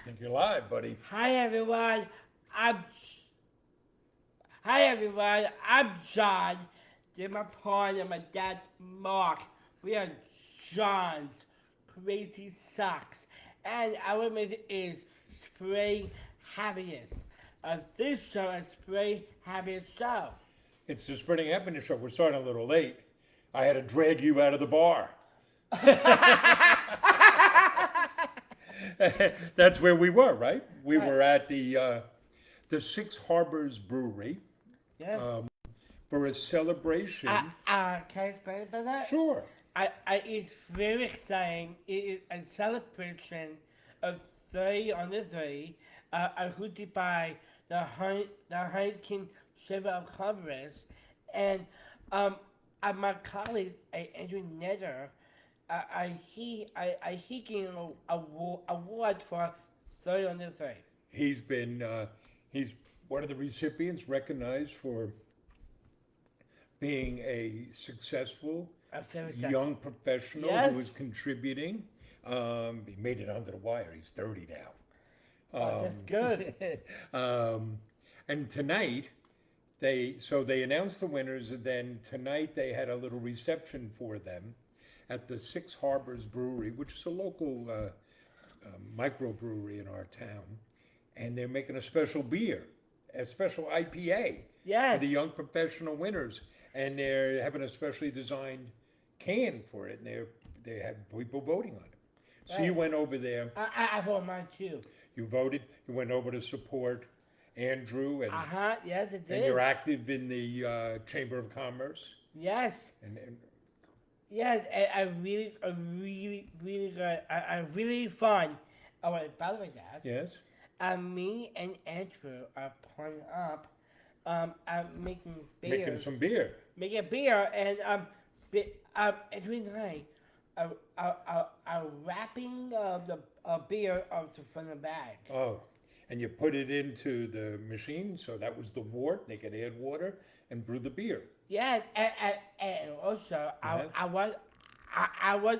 think you're live, buddy. Hi everyone. I'm Hi everyone. I'm John. This my partner, my dad Mark. We are John's Crazy Socks, and our mission is Spray Happiness. This show is Spray Happiness Show. It's the Spreading Happiness Show. We're starting a little late. I had to drag you out of the bar. That's where we were, right? We were at the Six Harbors Brewery Yes. for a celebration. Can I explain about that? Sure. It's very exciting. It is a celebration of 30 on the 30, hosted by the Huntington Chamber of Commerce, and my colleague Andrew Netter, he gained an award for 30 on the 30. He's one of the recipients recognized for being a successful young professional Yes. who is contributing. He made it under the wire. He's 30 now. That's good. And tonight, they announced the winners, and then tonight they had a little reception for them at the Six Harbors Brewery, which is a local microbrewery in our town, and they're making a special beer, a special IPA Yes. for the young professional winners, and they're having a specially designed can for it, and they have people voting on it. So you went over there. I vote mine too. You voted. You went over to support Andrew, and Yes, it and did. you're active in the Chamber of Commerce. Yes. And Yes, I really good. I really fun. Oh, wait, by the way, Dad. yes, Me and Andrew are pulling up, making beer. making some beer. Making beer, and Andrew and I are wrapping the beer up to front of the bag. Oh, and you put it into the machine, so that was the wort. They could add water and brew the beer. Yes, and also I was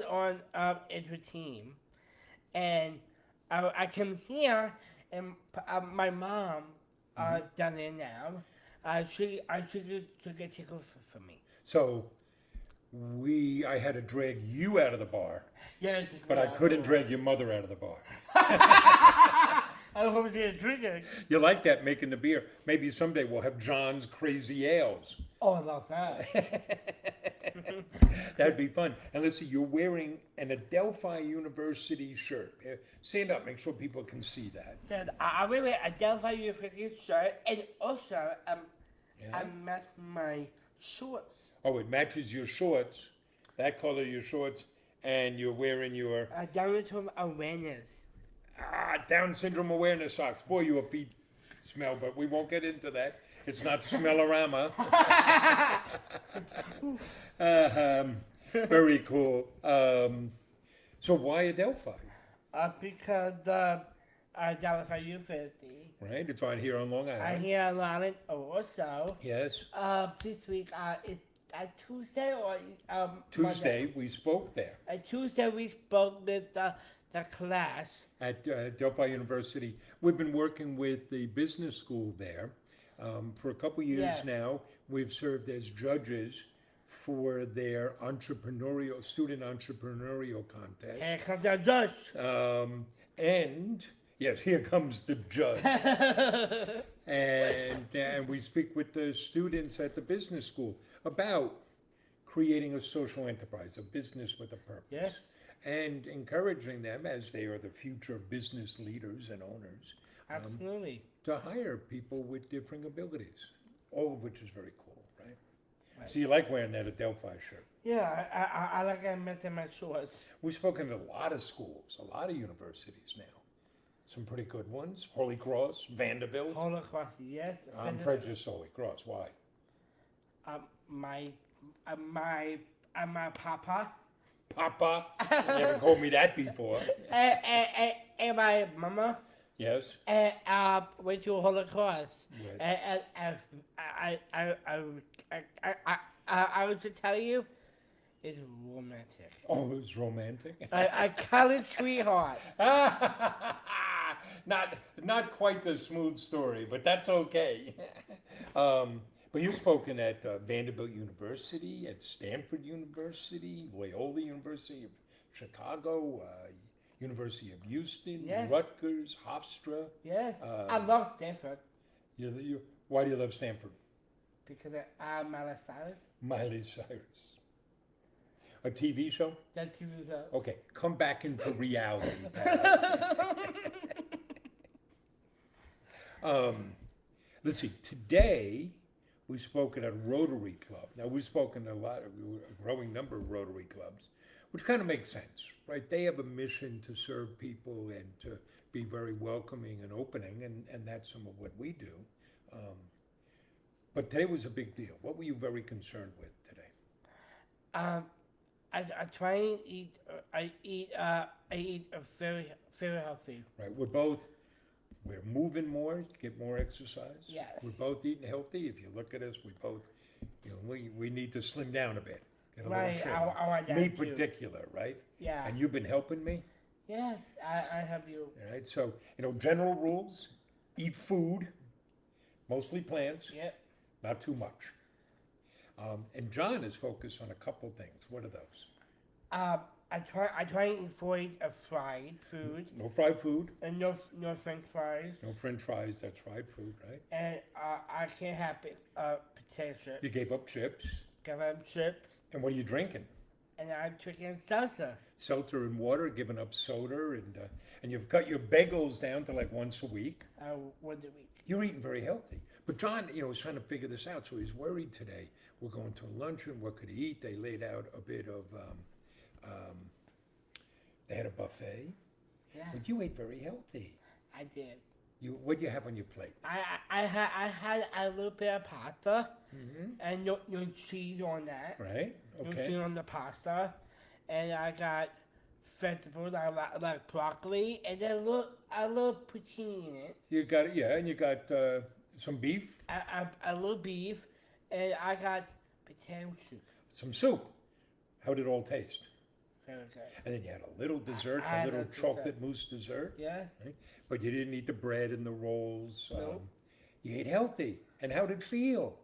on Andrew's team, and I came here, and my mom down there now. She get tickets for me. So I had to drag you out of the bar, Yes, but I couldn't drag your mother out of the bar. I hope you drink it. You like that, making the beer? Maybe someday we'll have John's Crazy Ales. Oh, I love that. That'd be fun. And let's see, you're wearing an Adelphi University shirt. Stand up, make sure people can see that. And I really identify you for this shirt, and also I match my shorts. Oh, it matches your shorts, that color, your shorts, and you're wearing your Down to awareness. Down syndrome awareness socks. Boy, your feet smell, but we won't get into that. It's not smellorama. Very cool. So why Adelphi? Because Identify you 50. Right, it's on here on Long I Island. hear a lot of also. Yes. This week it's Tuesday or Tuesday, Monday? we spoke there Tuesday we spoke with the class. at Adelphi University. We've been working with the business school there for a couple years Yes. now. We've served as judges for their student entrepreneurial contest. Here comes the judge. And yes, here comes the judge. and we speak with the students at the business school about creating a social enterprise, a business with a purpose. Yes. And encouraging them, as they are the future business leaders and owners, Absolutely. to hire people with differing abilities, all of which is very cool, right? Right. So you like wearing that Adelphi shirt. Yeah, I like I met in my shorts. We've spoken to a lot of schools, a lot of universities now. Some pretty good ones. Holy Cross, Vanderbilt. Holocaust, yes. I'm prejudiced to Holy Cross. Why? My papa Papa? You never called me that before. and my mama Yes. went to Holocaust. Right. I was to tell you, it's romantic. Oh, it was romantic. A college sweetheart. not quite the smooth story, but that's okay. But you've spoken at Vanderbilt University, at Stanford University, Loyola University of Chicago, University of Houston, Yes. Rutgers, Hofstra. Yes. I love Stanford Why do you love Stanford? because I'm Miley Cyrus. Miley Cyrus. A TV show? That TV show. Okay, come back into reality. Let's see. Today we've spoken at a Rotary Club. Now we've spoken at a growing number of Rotary clubs, which kind of makes sense, right? They have a mission to serve people and to be very welcoming and opening, and that's some of what we do. But today was a big deal. What were you very concerned with today? I try and eat. I eat very very healthy. Right, we're moving more to get more exercise. Yes. We're both eating healthy. If you look at us, we both, we need to slim down a bit. Get a Right. little trim. I want that Me too. particular, right? Yeah. And you've been helping me, Yes. I have you. all right? So, general rules: eat food, mostly plants, Yep. not too much. And John is focused on a couple things. What are those? I try and avoid fried food No fried food, and no French fries, no French fries. That's fried food, right? and I can't have potato chips. You gave up chips. Give them chips, And what are you drinking? and I'm drinking salsa. Seltzer and water, giving up soda, and you've cut your bagels down to like once a week. Once a week. You're eating very healthy. But John, was trying to figure this out, so he's worried today. We're going to a luncheon. What could he eat? They laid out a bit of. They had a buffet, Yeah, but you ate very healthy. I did. What'd you have on your plate? I had a little bit of pasta Mm-hmm. and no cheese on that. Right. No Okay. cheese on the pasta, and I got vegetables like broccoli and then a little poutine in it. You got it. Yeah, and you got some beef, A little beef, and I got potato soup. some soup. How did it all taste? Very good. And then you had a little dessert, I a had little a dessert. chocolate mousse dessert. Yes. Right? But you didn't eat the bread and the rolls. Nope. You ate healthy. And how did it feel?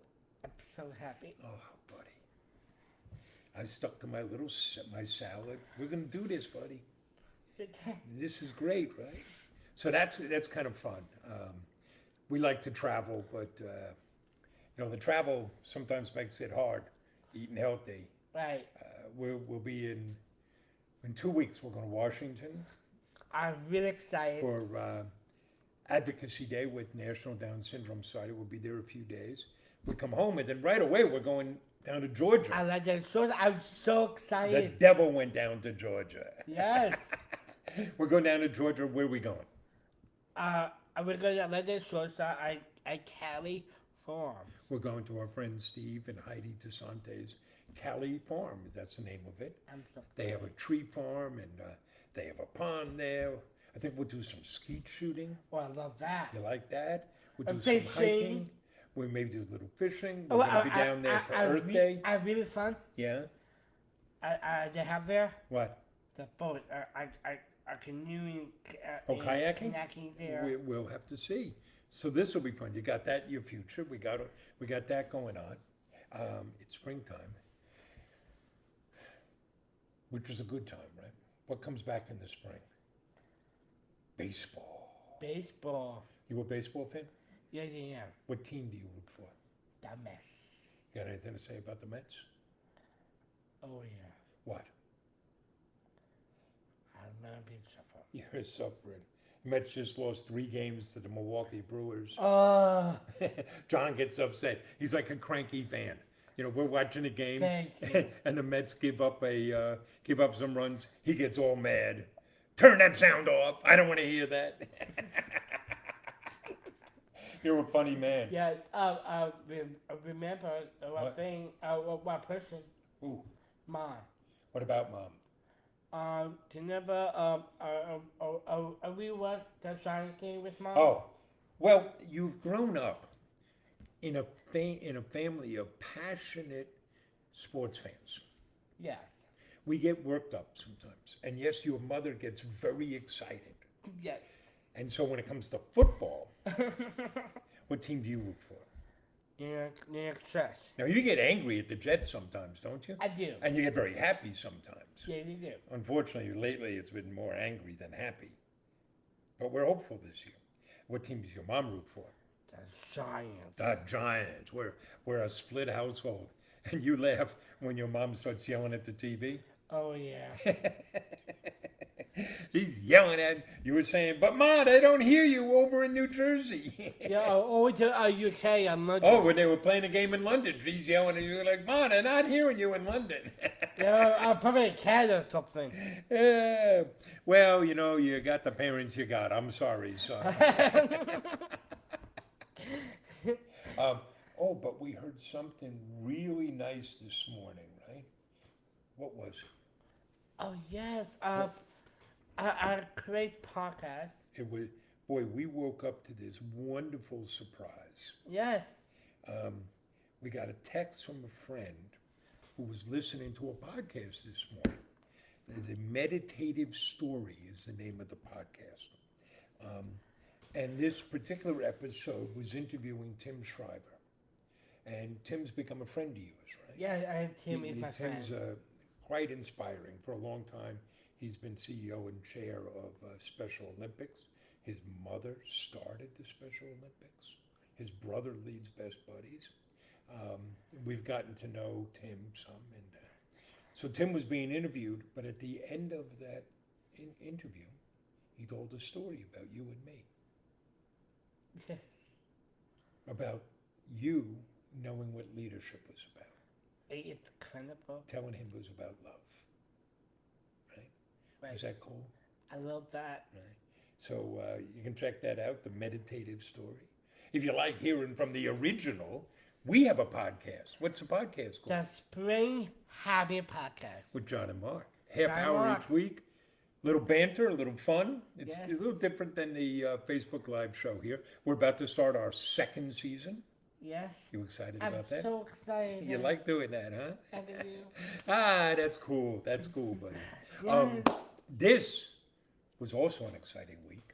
I'm so happy. Oh, buddy. I stuck to my my salad. We're going to do this, buddy. This is great, right? So that's kind of fun. We like to travel, but the travel sometimes makes it hard. Eating healthy. Right. We'll be in 2 weeks. We're going to Washington I'm really excited. for Advocacy Day with National Down Syndrome Society. We'll be there a few days. We come home, and then right away we're going down to Georgia. I like that so. I'm so The excited. devil went down to Georgia. Yes. We're going down to Georgia. Where are we going? We're gonna let this show start at Cali Farm. We're going to our friend Steve and Heidi DeSante's Cali Farm. That's the name of it. I'm so. They have a tree farm, and they have a pond there. I think we'll do some skeet shooting. Oh, I love that. You like that? We'll do And some fishing. hiking. We maybe do a little fishing. We're Oh, going to be down there for Earth Day. I really fun. Yeah. They have there What? the boat. I canoeing. Oh, kayaking? Kayaking there. We'll have to see. So this will be fun. You got that in your future. We got that going on. It's springtime, which is a good time, right? What comes back in the spring? Baseball. Baseball. You a baseball fan? Yes, I am. What team do you root for? The mess. Got anything to say about the Mets? Oh yeah. What? I'm not being suffered. You're suffering. Mets just lost 3 games to the Milwaukee Brewers. Oh, John gets upset. He's like a cranky fan. We're watching a game, thank you. and the Mets give up some runs. He gets all mad. Turn that sound off. I don't want to hear that. You're a funny man. Yeah. Remember one What? thing. One person. Ooh, Mom. what about Mom? Remember. We watched the Giant game with Mom. Oh, well, you've grown up in a family of passionate sports fans. Yes. We get worked up sometimes, and yes, your mother gets very excited. Yes. And so when it comes to football, what team do you root for? New York Jets. Now, you get angry at the Jets sometimes, don't you? I do. And you get very happy sometimes. Yeah, you do. Unfortunately, lately it's been more angry than happy. But we're hopeful this year. What team does your mom root for? The Giants. The Giants. We're a split household. And you laugh when your mom starts yelling at the TV. Oh, yeah. He's yelling at you. Were saying, but Ma, they don't hear you over in New Jersey. Yeah, over to UK and London. Oh, when they were playing a game in London, she's yelling at you like, Ma, they're not hearing you in London. Yeah, probably a cat or something. Yeah. Well, you got the parents you got. I'm sorry, son. But we heard something really nice this morning, right? What was it? Oh, yes. A great podcast. It was, boy, we woke up to this wonderful surprise. Yes. We got a text from a friend who was listening to a podcast this morning. The Meditative Story is the name of the podcast. And this particular episode was interviewing Tim Schreiber. And Tim's become a friend of yours, right? Yeah, Tim is my friend. Tim's quite inspiring. For a long time, he's been CEO and chair of Special Olympics. His mother started the Special Olympics. His brother leads Best Buddies. We've gotten to know Tim some. And so Tim was being interviewed, but at the end of that interview, he told a story about you and me. Yes. About you knowing what leadership was about. It's incredible. Telling him it was about love. Right? Is that cool? I love that. Right. So you can check that out, The Meditative Story. If you like hearing from the original, we have a podcast. What's the podcast called? The Spring Happy Podcast. With John and Mark. Half John hour Mark. each week. Little banter, a little fun. It's Yes. a little different than the Facebook Live show here. We're about to start our second season. Yes. You excited I'm about that? so excited. You like doing that, huh? I do. That's cool. That's cool, buddy. Yes. This was also an exciting week.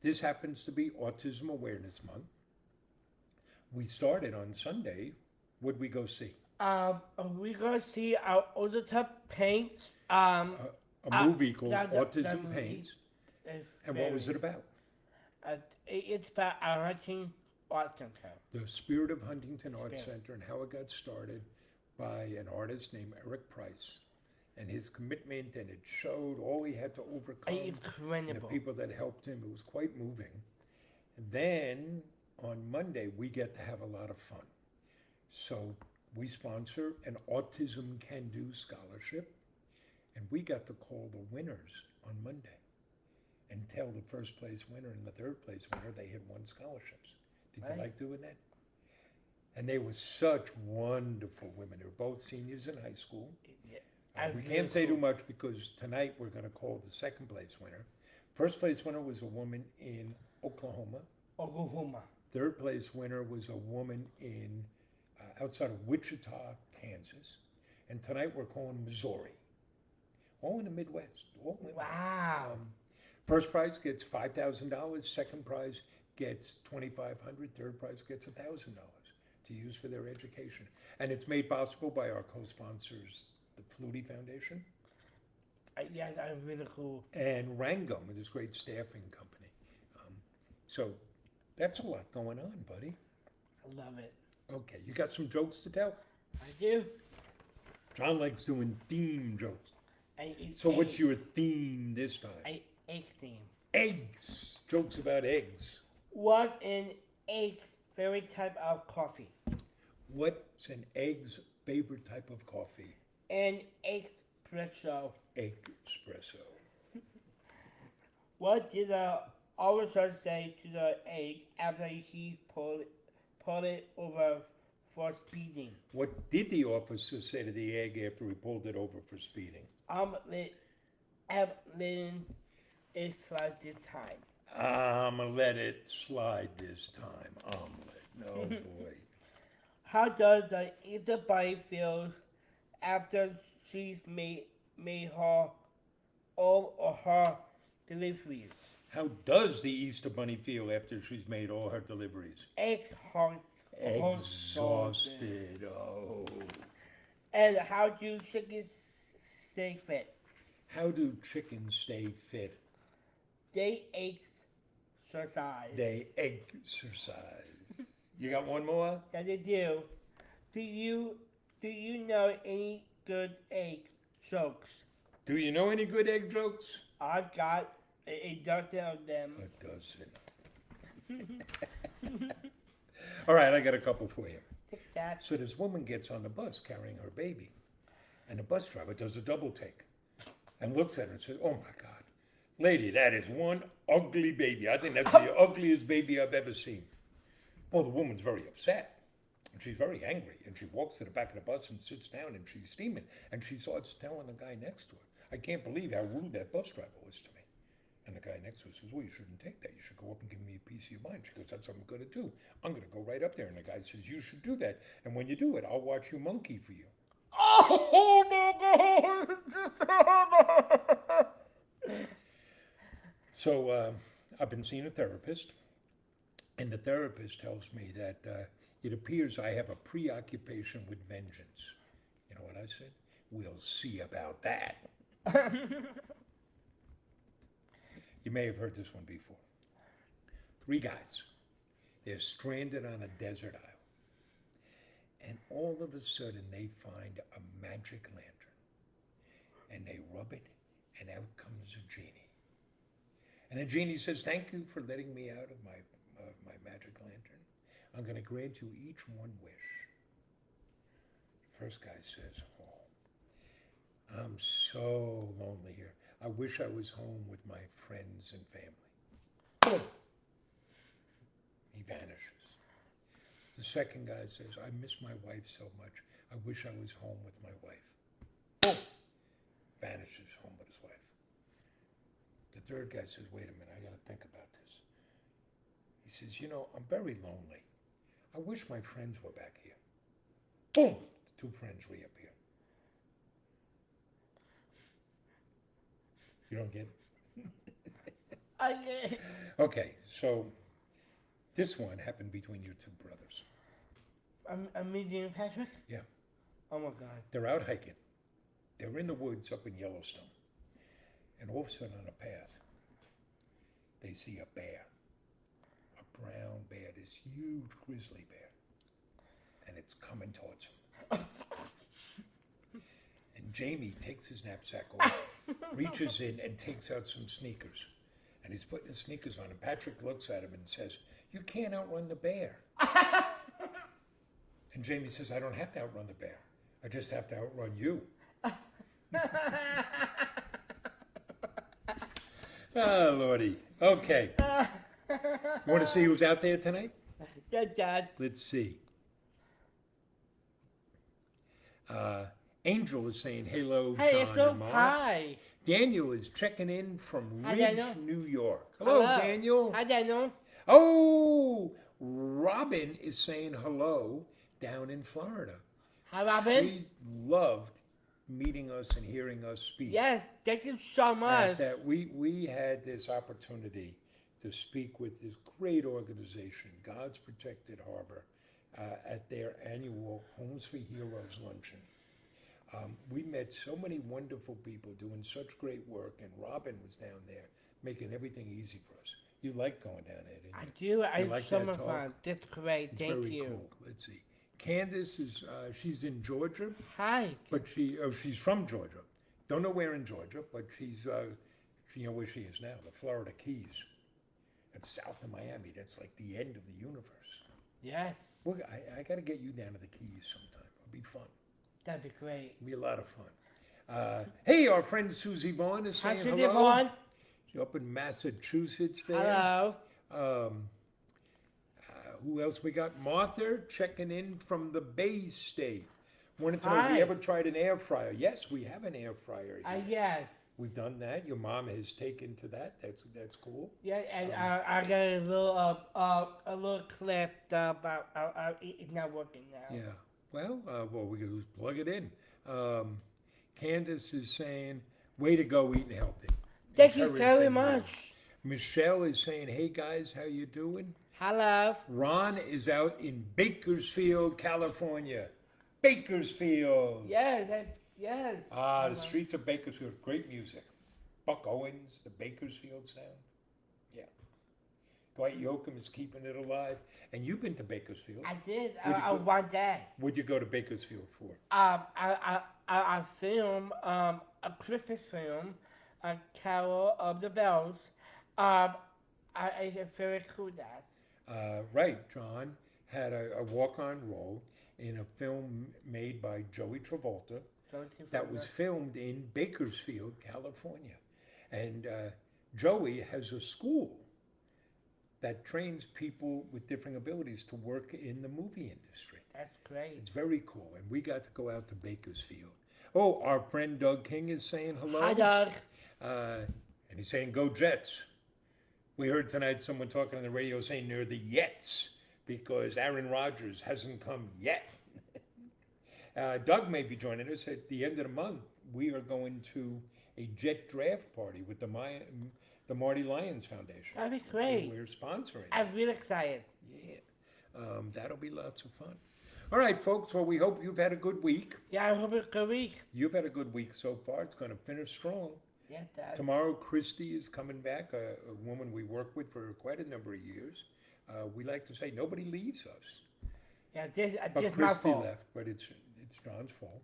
This happens to be Autism Awareness Month. We started on Sunday. What'd we go see? We're gonna see our Autism Paints. A movie called the Autism movie. Paints. It's And what was it about? It's about our hunting art center. The Spirit of Huntington Art Spirit. Center and how it got started by an artist named Eric Price. And his commitment, and it showed all he had to overcome. And the Incredible. people that helped him. It was quite moving. And then on Monday, we get to have a lot of fun. So we sponsor an Autism Can Do Scholarship. And we got to call the winners on Monday and tell the first place winner and the third place winner they had won scholarships. Did Right. you like doing that? And they were such wonderful women. They were both seniors in high school. Yeah. We can't say too much because tonight we're going to call the second place winner. First place winner was a woman in Oklahoma. Oklahoma. Third place winner was a woman in outside of Wichita, Kansas. And tonight we're calling Missouri. All in the Midwest. All women. Wow. First prize gets $5,000. Second prize gets $2,500. Third prize gets $1,000 to use for their education. And it's made possible by our co-sponsors, the Flutie Foundation Yeah, that's really cool. and Rangum, this great staffing company. So that's a lot going on, buddy. I love it. Okay, you got some jokes to tell? I do. John likes doing theme jokes. Egg What's your theme this time? egg theme? Eggs. Jokes about eggs. What an egg's favorite type of coffee? What's an egg's favorite type of coffee? An espresso. Espresso. What did the officer say to the egg after he pulled it over for speeding? What did the officer say to the egg after he pulled it over for speeding? I'm letting it slide this time. I'm going to let it slide this time. Omelet. Oh, boy. How does the body feel after she's made all of her deliveries? How does the Easter Bunny feel after she's made all her deliveries? Exhausted. Exhausted. Oh. And how do chickens stay fit? How do chickens stay fit? They exercise. They exercise. You got one more? Yeah, they do. Do you know any good egg jokes? Do you know any good egg jokes? I've got a dozen of them. A dozen. All right, I got a couple for you. Take that. So this woman gets on the bus carrying her baby, and the bus driver does a double take and looks at her and says, "Oh my God, lady, that is one ugly baby. I think that's the ugliest baby I've ever seen." Well, the woman's very upset, and she's very angry, and she walks to the back of the bus and sits down, and she's steaming, and she starts telling the guy next to her, "I can't believe how rude that bus driver was to me." And the guy next to her says, "Well, you shouldn't take that. You should go up and give me a piece of your mind." She goes, "That's what I'm going to do. I'm going to go right up there." And the guy says, "You should do that. And when you do it, I'll watch you monkey for you." Oh my God! So I've been seeing a therapist, and the therapist tells me that it appears I have a preoccupation with vengeance. You know what I said? We'll see about that. You may have heard this one before. 3 guys. They're stranded on a desert isle. And all of a sudden they find a magic lantern. And they rub it, and out comes a genie. And the genie says, "Thank you for letting me out of my magic lantern. I'm going to grant you each one wish." First guy says, "Oh, I'm so lonely here. I wish I was home with my friends and family." Boom! He vanishes. The second guy says, "I miss my wife so much. I wish I was home with my wife." Boom! Vanishes home with his wife. The third guy says, "Wait a minute, I got to think about this." He says, "You know, I'm very lonely. I wish my friends were back here." Boom! The 2 friends reappear. You don't get it? I get it. Okay, so this one happened between your 2 brothers. I'm meeting Patrick? Yeah. Oh my God. They're out hiking. They're in the woods up in Yellowstone. And all of a sudden on a path, they see a bear. A brown bear, this huge grizzly bear. And it's coming towards them. And Jamie takes his knapsack off, reaches in and takes out some sneakers. And he's putting his sneakers on. And Patrick looks at him and says, "You can't outrun the bear." And Jamie says, "I don't have to outrun the bear. I just have to outrun you." Oh, Lordy. Okay. You want to see who's out there tonight? Yeah, Dad. Let's see. Angel is saying hello, Hey, John it's so and Mark. hi. Daniel is checking in from Hi, Ridge, Daniel. New York. Hello, Daniel. Hi, Daniel. Oh, Robin is saying hello down in Florida. Hi, Robin. She loved meeting us and hearing us speak. Yes, thank you so much. That we had this opportunity to speak with this great organization, God's Protected Harbor, at their annual Homes for Heroes luncheon. We met so many wonderful people doing such great work, and Robin was down there making everything easy for us. You like going down there, didn't you? I do. like It's so that much talk? fun. That's great. It's Thank very you. cool. Let's see. Candace is she's in Georgia, Hi. but she's from Georgia. Don't know where in Georgia, but she's you know where she is now, the Florida Keys. That's south of Miami. That's like the end of the universe. Yes, Well, I got to get you down to the Keys sometime. It'll be fun. that'd be great. It'll be a lot of fun. Hey, our friend Susie Vaughn is Hi, saying Susie hello. Vaughn. She's up in Massachusetts there. Hello. Who else we got? Martha checking in from the Bay State. Wanted to know if Hi. we ever tried an air fryer. Yes, we have an air fryer here. Yes. We've done that. Your mom has taken to that. That's cool. Yeah, and I got a little clip about it's not working now. Yeah. Well, we can just plug it in. Candace is saying, "Way to go, eating healthy." Thank you Encouraging very you. much. Michelle is saying, hey guys, how you doing? Hello. Ron is out in Bakersfield, California. Bakersfield. Yes, yes. The streets of Bakersfield, great music. Buck Owens, the Bakersfield sound. Yeah. Dwight Yoakam is keeping it alive. And you've been to Bakersfield. I did. Would you go- One day. What'd you go to Bakersfield for? I film a Christmas film, Carol of the Bells. It's very cool that. Right, John had a walk-on role in a film made by Joey Travolta that was filmed in Bakersfield, California. And Joey has a school that trains people with different abilities to work in the movie industry. That's great. It's very cool, and we got to go out to Bakersfield. Oh, our friend Doug King is saying hello. Hi, Doug. And he's saying, go Jets. We heard tonight someone talking on the radio saying they're the Yets because Aaron Rodgers hasn't come yet. Doug may be joining us at the end of the month. We are going to a Jet draft party with the Marty Lyons Foundation. That'd be great. And we're sponsoring. I'm really excited. Yeah, that'll be lots of fun. All right, folks. Well, we hope you've had a good week. Yeah, I hope it's a good week. You've had a good week so far. It's going to finish strong. Yeah, Dad. Tomorrow, Christy is coming back, a woman we worked with for quite a number of years. We like to say nobody leaves us. Yeah, this But my Christy fault. left, but it's John's fault.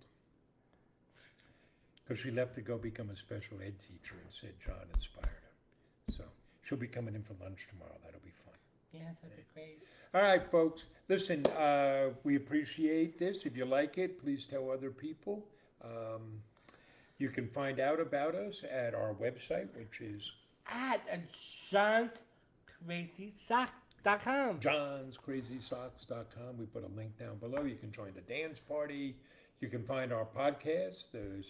Because she left to go become a special ed teacher and said John inspired her. So she'll be coming in for lunch tomorrow. That'll be fun. Yeah, that'd be great. All right, folks. Listen, we appreciate this. If you like it, please tell other people. You can find out about us at our website, which is At johnscrazysocks.com. johnscrazysocks.com. We put a link down below. You can join the dance party. You can find our podcast, the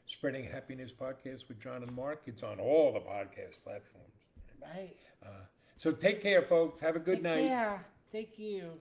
Spreading Happiness podcast with John and Mark. It's on all the podcast platforms. Right. So take care, folks. Have a good Take night. care. Thank you.